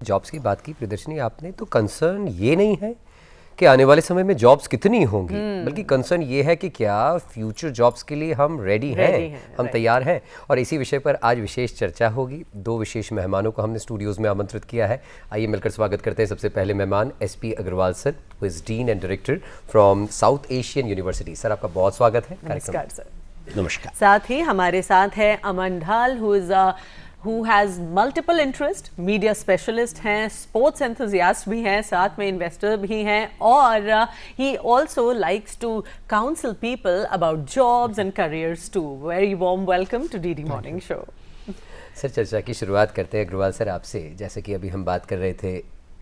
Jobs की बात की प्रियदर्शनी आपने, तो कंसर्न ये नहीं है कि आने वाले समय में जॉब्स कितनी होंगी, बल्कि कंसर्न ये है कि क्या फ्यूचर जॉब्स के लिए हम रेडी हैं, हम तैयार हैं। और इसी विषय पर आज विशेष चर्चा होगी। दो विशेष मेहमानों को हमने स्टूडियोज़ में आमंत्रित किया है। आइए मिलकर स्वागत करते हैं सबसे पहले मेहमान SP Agarwal sir, who is dean and director from South Asian University. Sir आपका बहुत स्वागत है। नमस्कार सर। नमस्कार। साथ ही हमारे साथ है अमन ढाल, who has multiple interest, media specialist हैं, स्पोर्ट्स एंथुजियास्ट भी हैं, साथ में इन्वेस्टर भी हैं, और he also likes to counsel people about jobs and careers too. Very warm welcome to DD Morning Show. Sir चर्चा की शुरुआत करते हैं अग्रवाल सर आपसे। जैसे कि अभी हम बात कर रहे थे,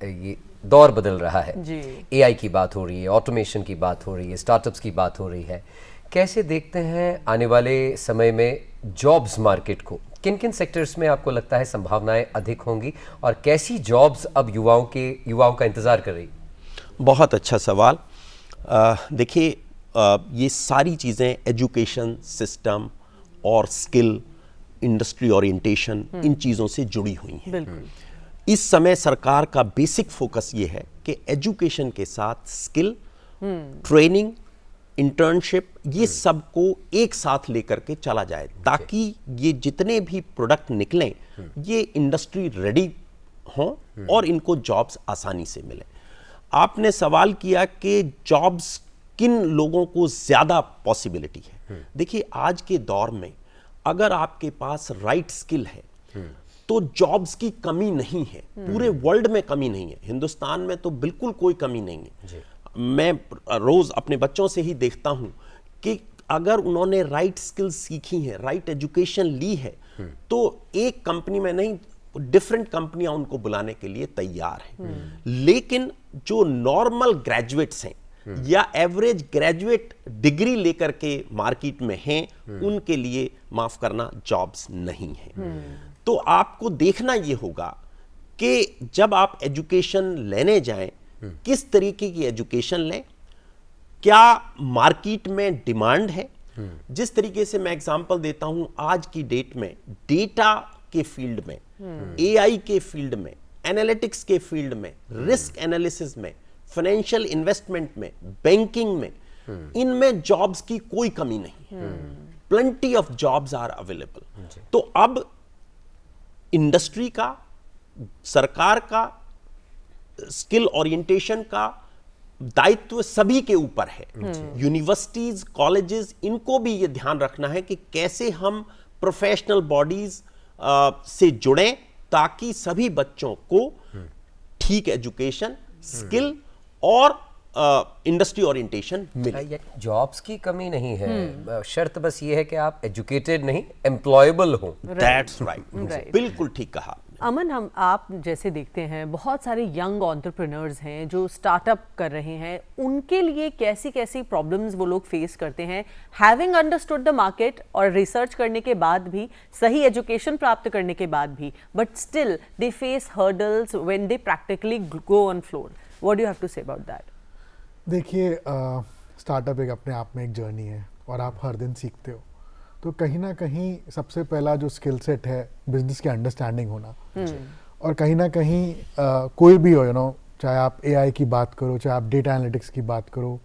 ये दौर बदल रहा है जी। AI की बात हो रही है, ऑटोमेशन की बात हो रही है, स्टार्टअप्स की बात हो रही है। कैसे देखते हैं आने वाले समय में जॉब्स मार्केट को? किन किन सेक्टर्स में आपको लगता है संभावनाएं अधिक होंगी, और कैसी जॉब्स अब युवाओं का इंतजार कर रही? बहुत अच्छा सवाल। देखिए, ये सारी चीज़ें एजुकेशन सिस्टम और स्किल, इंडस्ट्री ओरिएंटेशन, इन चीज़ों से जुड़ी हुई हैं। इस समय सरकार का बेसिक फोकस ये है कि एजुकेशन के साथ स्किल, ट्रेनिंग, इंटर्नशिप, ये सबको एक साथ लेकर के चला जाए, ताकि ये जितने भी प्रोडक्ट निकलें ये इंडस्ट्री रेडी हों और इनको जॉब्स आसानी से मिले। आपने सवाल किया कि जॉब्स किन लोगों को ज़्यादा पॉसिबिलिटी है। देखिए, आज के दौर में अगर आपके पास राइट स्किल है तो जॉब्स की कमी नहीं है। पूरे वर्ल्ड में कमी नहीं है, हिंदुस्तान में तो बिल्कुल कोई कमी नहीं है। मैं रोज अपने बच्चों से ही देखता हूं कि अगर उन्होंने राइट स्किल्स सीखी हैं, राइट एजुकेशन ली है, तो एक कंपनी में नहीं, डिफरेंट कंपनियां उनको बुलाने के लिए तैयार हैं। लेकिन जो नॉर्मल ग्रेजुएट्स हैं या एवरेज ग्रेजुएट डिग्री लेकर के मार्केट में हैं, उनके लिए माफ करना जॉब्स नहीं है। तो आपको देखना यह होगा कि जब आप एजुकेशन लेने जाएं, किस तरीके की एजुकेशन लें, क्या मार्केट में डिमांड है। जिस तरीके से मैं एग्जांपल देता हूं, आज की डेट में डेटा के फील्ड में, AI के फील्ड में, एनालिटिक्स के फील्ड में, रिस्क एनालिसिस में, फाइनेंशियल इन्वेस्टमेंट में, बैंकिंग में, इनमें जॉब्स की कोई कमी नहीं। Plenty of jobs are available. तो अब इंडस्ट्री का, सरकार का, स्किल ओरिएंटेशन का दायित्व सभी के ऊपर है। यूनिवर्सिटीज, कॉलेजेस, इनको भी ये ध्यान रखना है कि कैसे हम प्रोफेशनल बॉडीज से जुड़ें, ताकि सभी बच्चों को ठीक एजुकेशन, स्किल और इंडस्ट्री ओरिएंटेशन मिले। जॉब्स की कमी नहीं है, शर्त बस ये है कि आप एजुकेटेड नहीं, एम्प्लॉयबल हो। दैट्स राइट, बिल्कुल ठीक कहा। अमन, आप जैसे देखते हैं बहुत सारे यंग एंटरप्रेन्योर्स हैं जो स्टार्टअप कर रहे हैं, उनके लिए कैसी कैसी प्रॉब्लम्स वो लोग फेस करते हैं, हैविंग अंडरस्टूड द मार्केट और रिसर्च करने के बाद भी, सही एजुकेशन प्राप्त करने के बाद भी, but still they face hurdles when they practically go on floor. What do you have to say about that? देखिए, स्टार्टअप एक अपने आप में एक जर्नी है और आप हर दिन सीखते हो। तो कहीं ना कहीं सबसे पहला जो स्किल सेट है, बिजनेस की अंडरस्टैंडिंग होना। और कहीं ना कहीं कोई भी हो, चाहे आप AI की बात करो, चाहे आप डेटा एनालिटिक्स की बात करो,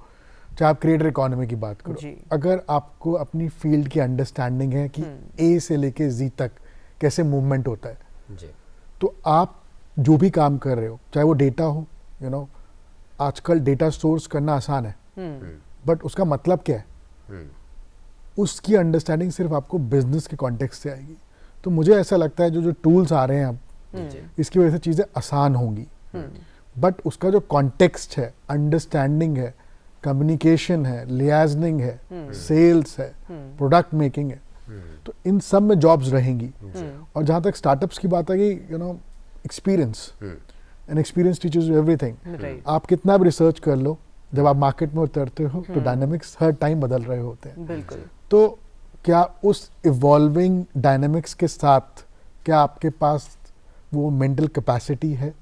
चाहे आप क्रिएटर इकोनॉमी की बात करो, अगर आपको अपनी फील्ड की अंडरस्टैंडिंग है कि A से लेके Z तक कैसे मूवमेंट होता है, तो आप जो भी काम कर रहे हो, चाहे वो डेटा हो, आजकल डेटा स्टोर्स करना आसान है, बट उसका मतलब क्या है, उसकी अंडरस्टैंडिंग सिर्फ आपको बिजनेस के कॉन्टेक्स्ट से आएगी। तो मुझे ऐसा लगता है जो टूल्स आ रहे हैं अब, इसकी वजह से चीज़ें आसान होंगी, बट उसका जो कॉन्टेक्स्ट है, अंडरस्टैंडिंग है, कम्युनिकेशन है, लियाजनिंग है, सेल्स है, प्रोडक्ट मेकिंग है, तो इन सब में जॉब्स रहेंगी। और जहाँ तक स्टार्टअप्स की बात आ गई, experience, and experience teachers you everything. आप कितना भी रिसर्च कर लो, जब आप मार्केट में उतरते हो तो डायनामिक्स हर टाइम बदल रहे होते हैं। बिल्कुल। तो क्या उस इवॉल्विंग डायनामिक्स के साथ क्या आपके पास वो मेंटल कैपेसिटी है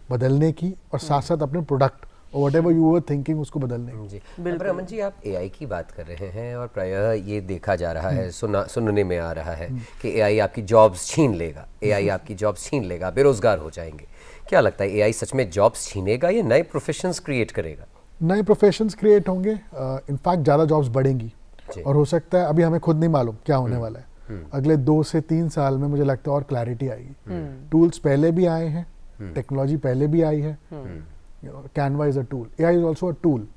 बदलने की, और साथ साथ अपने प्रोडक्ट और व्हाटएवर यू वर थिंकिंग उसको बदलने की। जी, पर अमन जी, आप एआई की बात कर रहे हैं और प्रायः ये देखा जा रहा है, सुनने में आ रहा है कि एआई आपकी जॉब्स छीन लेगा, एआई आपकी जॉब्स छीन लेगा, बेरोजगार हो जाएंगे। क्या लगता है, एआई सच में जॉब्स छीनेगा या नए प्रोफेशंस क्रिएट करेगा? नए प्रोफेशंस क्रिएट होंगे, इनफैक्ट ज़्यादा जॉब्स बढ़ेंगी, और हो सकता है, अभी हमें खुद नहीं मालूम क्या होने वाला है, अगले 2 से 3 साल में मुझे लगता है और क्लैरिटी आएगी। टूल्स पहले भी आए हैं, टेक्नोलॉजी पहले भी आई है, Canva is a tool, AI is also a tool,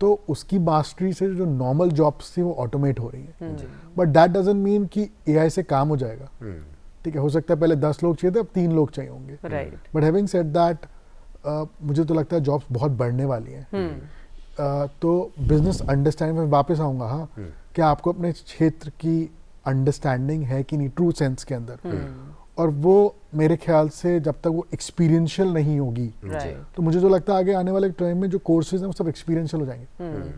तो उसकी मास्टरी से जो नॉर्मल जॉब्स थी वो ऑटोमेट हो रही है, बट दैट डजंट मीन कि एआई से काम हो जाएगा। ठीक है, हो सकता है पहले 10 लोग चाहिए थे, अब 3 लोग चाहिए होंगे, बट हैविंग सेड दैट मुझे तो लगता है जॉब्स बहुत बढ़ने वाली हैं। तो बिजनेस अंडरस्टैंडिंग में वापस आऊँगा, हाँ, क्या आपको अपने क्षेत्र की अंडरस्टैंडिंग है कि नहीं ट्रू सेंस के अंदर, और वो मेरे ख्याल से जब तक वो एक्सपीरियंशियल नहीं होगी, तो मुझे जो लगता है आगे आने वाले टाइम में जो कोर्सेज हैं वो सब एक्सपीरियंशियल हो जाएंगे।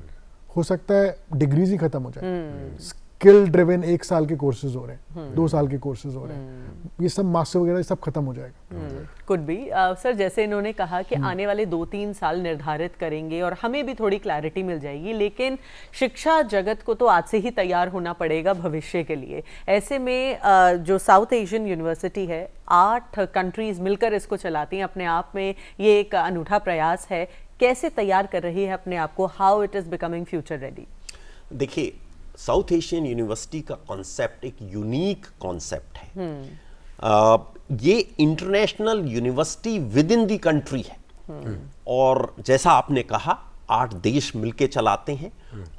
हो सकता है डिग्रीज ही खत्म हो जाए, स्किल ड्रिवन 1 साल के कोर्सेज हो रहे हैं, 2 साल के कोर्सेज हो रहे हैं, ये सब मास्टर वगैरह सब खत्म हो जाएगा। कुड बी सर, जैसे इन्होंने कहा कि आने वाले 2-3 साल निर्धारित करेंगे और हमें भी थोड़ी क्लैरिटी मिल जाएगी, लेकिन शिक्षा जगत को तो आज से ही तैयार होना पड़ेगा भविष्य के लिए। ऐसे में जो साउथ एशियन यूनिवर्सिटी है, 8 कंट्रीज मिलकर इसको चलाती हैं, अपने आप में ये एक अनूठा प्रयास है। कैसे तैयार कर रही है अपने आप को, how it is becoming future ready? देखिए, साउथ एशियन यूनिवर्सिटी का कॉन्सेप्ट एक यूनिक कॉन्सेप्ट है। ये international university with in the country है, और जैसा आपने कहा 8 देश मिलके चलाते हैं,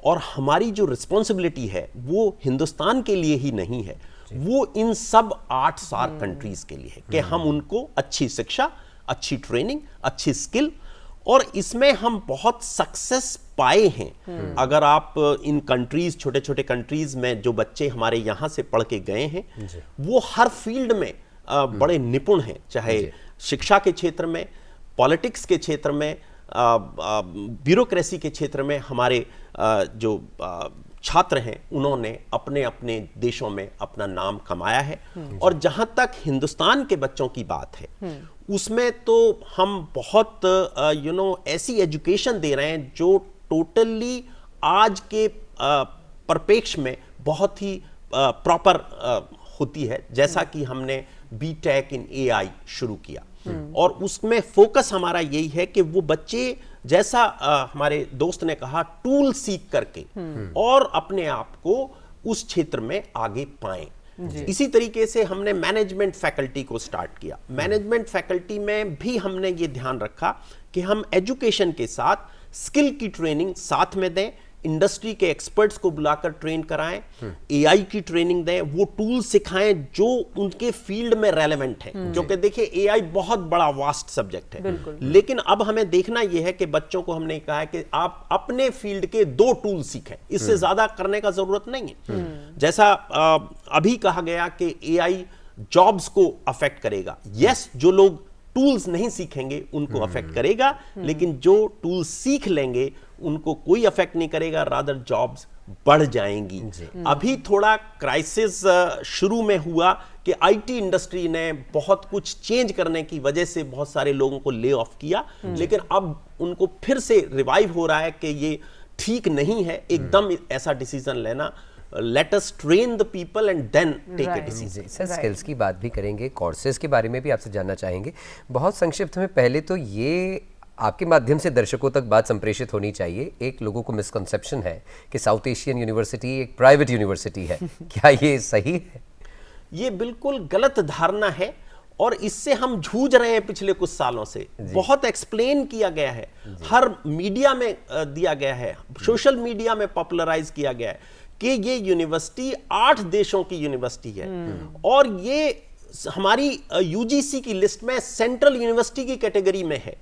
और हमारी जो रिस्पॉन्सिबिलिटी है वो हिंदुस्तान के लिए ही नहीं है, वो इन सब 8 सार्क कंट्रीज के लिए है कि हम उनको अच्छी शिक्षा, अच्छी ट्रेनिंग, अच्छी स्किल, और इसमें हम बहुत सक्सेस पाए हैं। अगर आप इन कंट्रीज, छोटे छोटे कंट्रीज में जो बच्चे हमारे यहाँ से पढ़ के गए हैं, वो हर फील्ड में बड़े निपुण हैं, चाहे शिक्षा के क्षेत्र में, पॉलिटिक्स के क्षेत्र में, ब्यूरोक्रेसी के क्षेत्र में। हमारे जो छात्र हैं उन्होंने अपने अपने देशों में अपना नाम कमाया है, और जहां तक हिंदुस्तान के बच्चों की बात है उसमें तो हम बहुत ऐसी एजुकेशन दे रहे हैं जो टोटली आज के परिप्रेक्ष्य में बहुत ही प्रॉपर होती है। जैसा कि हमने बीटेक इन एआई शुरू किया, और उसमें फोकस हमारा यही है कि वो बच्चे, जैसा हमारे दोस्त ने कहा, टूल सीख करके और अपने आप को उस क्षेत्र में आगे पाएं। इसी तरीके से हमने मैनेजमेंट फैकल्टी को स्टार्ट किया। मैनेजमेंट फैकल्टी में भी हमने ये ध्यान रखा कि हम एजुकेशन के साथ स्किल की ट्रेनिंग साथ में दें, इंडस्ट्री के एक्सपर्ट्स को बुलाकर ट्रेन कराएं, एआई की ट्रेनिंग दें, वो टूल सिखाएं जो उनके फील्ड में रेलेवेंट है। क्योंकि देखिए, एआई बहुत बड़ा वास्ट सब्जेक्ट है, लेकिन अब हमें देखना यह है कि बच्चों को हमने कहा है कि आप अपने फील्ड के 2 टूल सीखें, इससे ज्यादा करने का जरूरत नहीं है। जैसा अभी कहा गया कि एआई जॉब्स को अफेक्ट करेगा। यस, जो लोग टूल्स नहीं सीखेंगे उनको अफेक्ट करेगा, लेकिन जो टूल्स सीख लेंगे उनको कोई अफेक्ट नहीं करेगा, रादर जॉब्स बढ़ जाएंगी। अभी थोड़ा क्राइसिस शुरू में हुआ कि आईटी इंडस्ट्री ने बहुत कुछ चेंज करने की वजह से बहुत सारे लोगों को ले ऑफ किया, लेकिन अब उनको फिर से रिवाइव हो रहा है कि ये ठीक नहीं है एकदम ऐसा डिसीजन लेना। Let us train the people and then take a decision. Sir, skills की बात भी करेंगे, कोर्सेज के बारे में भी आपसे जानना चाहेंगे। बहुत संक्षिप्त में पहले तो ये आपके माध्यम से दर्शकों तक बात संप्रेषित होनी चाहिए। एक लोगों को मिसकंसेप्शन है कि साउथ एशियन यूनिवर्सिटी एक प्राइवेट यूनिवर्सिटी है, क्या ये सही है? ये बिल्कुल गलत धारणा है, और इससे हम जूझ रहे हैं पिछले कुछ सालों से। बहुत एक्सप्लेन किया गया है, हर मीडिया में दिया गया है, सोशल मीडिया में पॉपुलराइज किया गया है कि ये यूनिवर्सिटी 8 देशों की यूनिवर्सिटी है, और ये हमारी यूजीसी की लिस्ट में सेंट्रल यूनिवर्सिटी की कैटेगरी में है।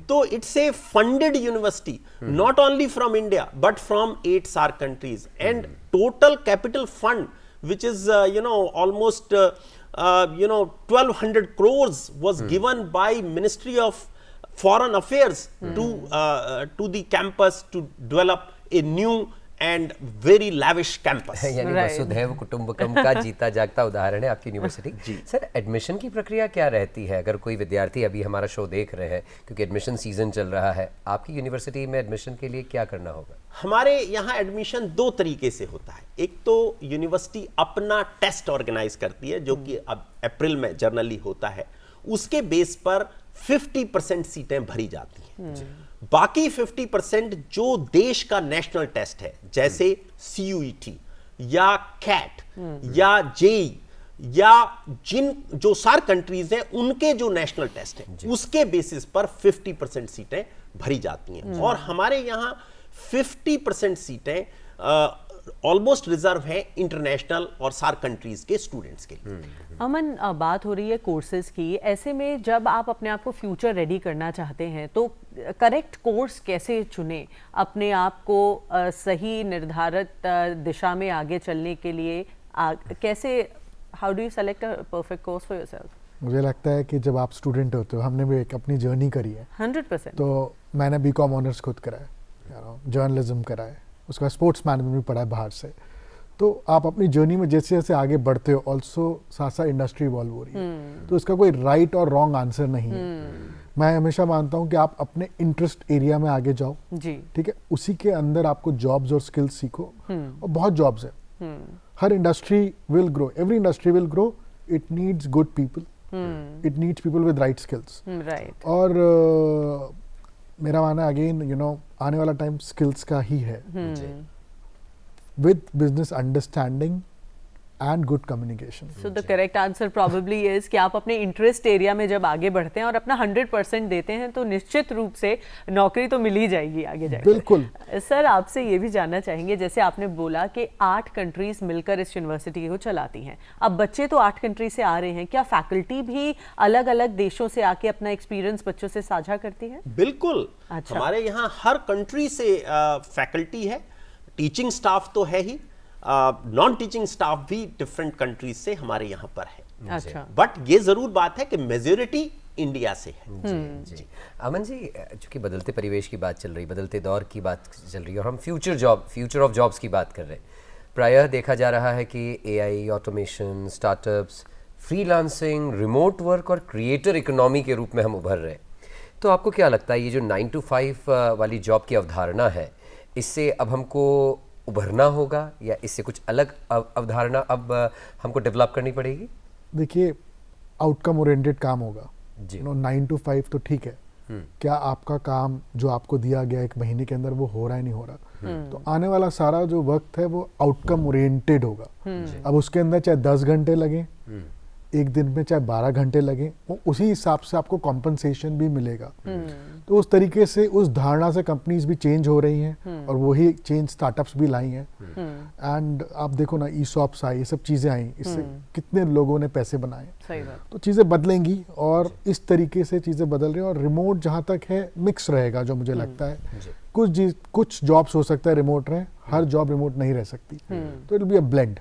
तो it's a funded university, not only from India but from 8 SAARC countries, and total capital fund which is almost 1200 crores was given by Ministry of Foreign Affairs to the campus to develop a new and very lavish campus. यानी वसुधैव कुटुंबकम का जीता जागता उदाहरण है आपकी university. Sir, admission की प्रक्रिया क्या रहती है अगर कोई विद्यार्थी अभी हमारा शो देख रहे हैं, क्योंकि एडमिशन सीजन चल रहा है, आपकी यूनिवर्सिटी में एडमिशन के लिए क्या करना होगा? हमारे यहाँ एडमिशन 2 तरीके से होता है। एक तो यूनिवर्सिटी अपना टेस्ट ऑर्गेनाइज करती है, जो कि अब अप्रैल में जर्नली होता है। उसके बेस पर 50% सीटें भरी जाती हैं। बाकी 50% जो देश का नेशनल टेस्ट है, जैसे CUET या CAT या JEE या जो सार्क कंट्रीज हैं उनके जो नेशनल टेस्ट हैं, उसके बेसिस पर 50% सीटें भरी जाती हैं। और हमारे यहाँ 50% सीटें ऑलमोस्ट रिजर्व है इंटरनेशनल और सार्क कंट्रीज के स्टूडेंट्स के लिए। अमन, बात हो रही है कोर्सेज की, ऐसे में जब आप अपने आप को फ्यूचर रेडी करना चाहते हैं तो करेक्ट कोर्स कैसे चुने अपने आप को सही निर्धारित दिशा में आगे चलने के लिए? कैसे, how do you select a perfect course for yourself? मुझे लगता है कि जब आप स्टूडेंट होते हो, हमने भी एक अपनी जर्नी करी है 100%। तो मैंने BCom ऑनर्स खुद करा है, जर्नलिज्म करा है, उसका स्पोर्ट्स मैनेजमेंट भी पढ़ा है बाहर से। तो आप अपनी जर्नी में जैसे जैसे आगे बढ़ते हो, ऑल्सो साथ साथ इंडस्ट्री इवॉल्व हो रही है, तो इसका कोई राइट और रॉन्ग आंसर नहीं है। मैं हमेशा मानता हूँ कि आप अपने इंटरेस्ट एरिया में आगे जाओ जी, ठीक है, उसी के अंदर आपको जॉब्स और स्किल्स सीखो। और बहुत जॉब्स है, हर industry will grow, every industry will grow, it needs good people, it needs people with right skills. Right. और मेरा मानना अगेन आने वाला टाइम स्किल्स का ही है, with business understanding and good communication. So the correct answer probably is कि आप अपने इंटरेस्ट एरिया में जब आगे बढ़ते हैं और अपना 100% देते हैं तो निश्चित रूप से नौकरी तो मिल ही जाएगी आगे जाकर। बिल्कुल। सर, आपसे ये भी जानना चाहेंगे, जैसे आपने बोला कि 8 कंट्रीज मिलकर इस यूनिवर्सिटी को चलाती हैं, अब बच्चे तो 8 कंट्री से आ रहे हैं, क्या फैकल्टी भी अलग अलग देशों से आके अपना एक्सपीरियंस बच्चों से साझा करती है? बिल्कुल। अच्छा। हमारे यहाँ हर कंट्री से फैकल्टी है, टीचिंग स्टाफ तो है ही, नॉन टीचिंग स्टाफ भी डिफरेंट कंट्रीज से हमारे यहाँ पर है। अच्छा। बट ये जरूर बात है कि मेजॉरिटी इंडिया से है। जी। अमन जी, चूंकि बदलते परिवेश की बात चल रही, बदलते दौर की बात चल रही है और हम फ्यूचर ऑफ जॉब्स की बात कर रहे हैं, प्रायः देखा जा रहा है कि AI, automation, startups, freelancing, remote work और क्रिएटर इकोनॉमी के रूप में हम उभर रहे हैं। तो आपको क्या लगता है ये जो 9 to 5 वाली जॉब की अवधारणा है, इससे अब हमको उभरना होगा या इससे कुछ अलग अवधारणा अब हमको डेवलप करनी पड़ेगी? देखिए, आउटकम ओरिएंटेड काम होगा जी। 9 to 5 तो ठीक है, क्या आपका काम जो आपको दिया गया 1 महीने के अंदर वो हो रहा है नहीं हो रहा, तो आने वाला सारा जो वक्त है वो आउटकम ओरिएंटेड होगा। अब उसके अंदर चाहे 10 घंटे लगे एक दिन में, चाहे 12 घंटे लगे, वो उसी हिसाब से आपको कॉम्पनसेशन भी मिलेगा। तो उस तरीके से, उस धारणा से कंपनीज भी चेंज हो रही हैं और वही चेंज स्टार्टअप्स भी लाई हैं। एंड आप देखो ना, ESOPs आई, ये सब चीज़ें आई, इससे कितने लोगों ने पैसे बनाए। सही बात। तो चीज़ें बदलेंगी और इस तरीके से चीज़ें बदल रही हैं। और रिमोट जहाँ तक है मिक्स रहेगा, जो मुझे लगता है कुछ जॉब्स हो सकता है रिमोट रहे, हर जॉब रिमोट नहीं रह सकती, तो it will be a blend.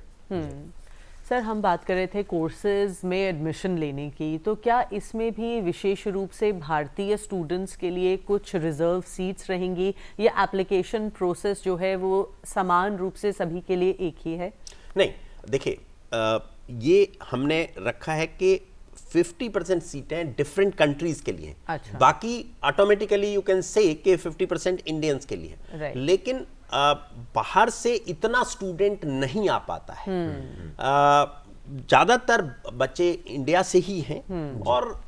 Sir, हम बात कर रहे थे कोर्सेज में एडमिशन लेने की, तो क्या इसमें भी विशेष रूप से भारतीय स्टूडेंट्स के लिए कुछ रिजर्व सीट्स रहेंगी या एप्लीकेशन प्रोसेस जो है वो समान रूप से सभी के लिए एक ही है? नहीं, देखिए, ये हमने रखा है कि 50% सीटें डिफरेंट कंट्रीज के लिए हैं। अच्छा। बाकी ऑटोमेटिकली यू कैन से कि 50% इंडियंस के लिए है। लेकिन बाहर से इतना स्टूडेंट नहीं आ पाता है, ज्यादातर बच्चे इंडिया से ही हैं। और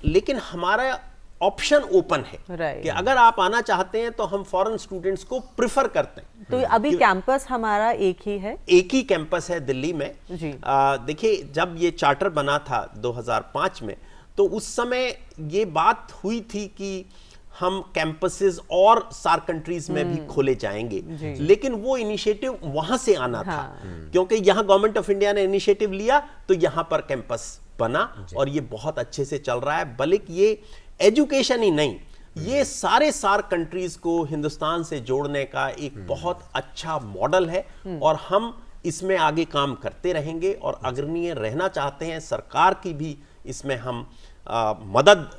लेकिन हमारा ऑप्शन ओपन है कि अगर आप आना चाहते हैं तो हम फॉरेन स्टूडेंट्स को प्रिफर करते हैं। तो अभी कैंपस हमारा एक ही है? एक ही कैंपस है दिल्ली में। देखिए, जब ये चार्टर बना था 2005 में, तो उस समय ये बात हुई थी कि हम कैंपसेस और सार्क कंट्रीज में भी खोले जाएंगे, लेकिन वो इनिशिएटिव वहां से आना था, क्योंकि यहाँ गवर्नमेंट ऑफ इंडिया ने इनिशिएटिव लिया तो यहाँ पर कैंपस बना और ये बहुत अच्छे से चल रहा है। बल्कि ये एजुकेशन ही नहीं, ये सारे सार्क कंट्रीज को हिंदुस्तान से जोड़ने का एक बहुत अच्छा मॉडल है और हम इसमें आगे काम करते रहेंगे और अग्रणीय रहना चाहते हैं। सरकार की भी इसमें हम मदद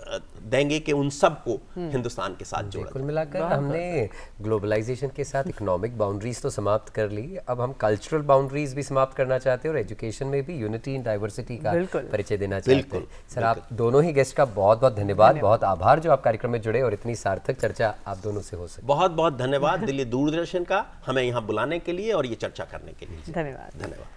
देंगे कि उन सबको हिंदुस्तान के साथ जोड़ा कुल जाए। मिलाकर हमने ग्लोबलाइजेशन के साथ इकोनॉमिक बाउंड्रीज तो समाप्त कर ली, अब हम कल्चरल बाउंड्रीज भी समाप्त करना चाहते हैं और एजुकेशन में भी यूनिटी इन डाइवर्सिटी का परिचय देना चाहते हैं। सर आप दोनों ही गेस्ट का बहुत बहुत धन्यवाद, बहुत आभार जो आप कार्यक्रम में जुड़े और इतनी सार्थक चर्चा आप दोनों से हो सके। बहुत बहुत धन्यवाद दिल्ली दूरदर्शन का हमें यहाँ बुलाने के लिए और ये चर्चा करने के लिए। धन्यवाद। धन्यवाद।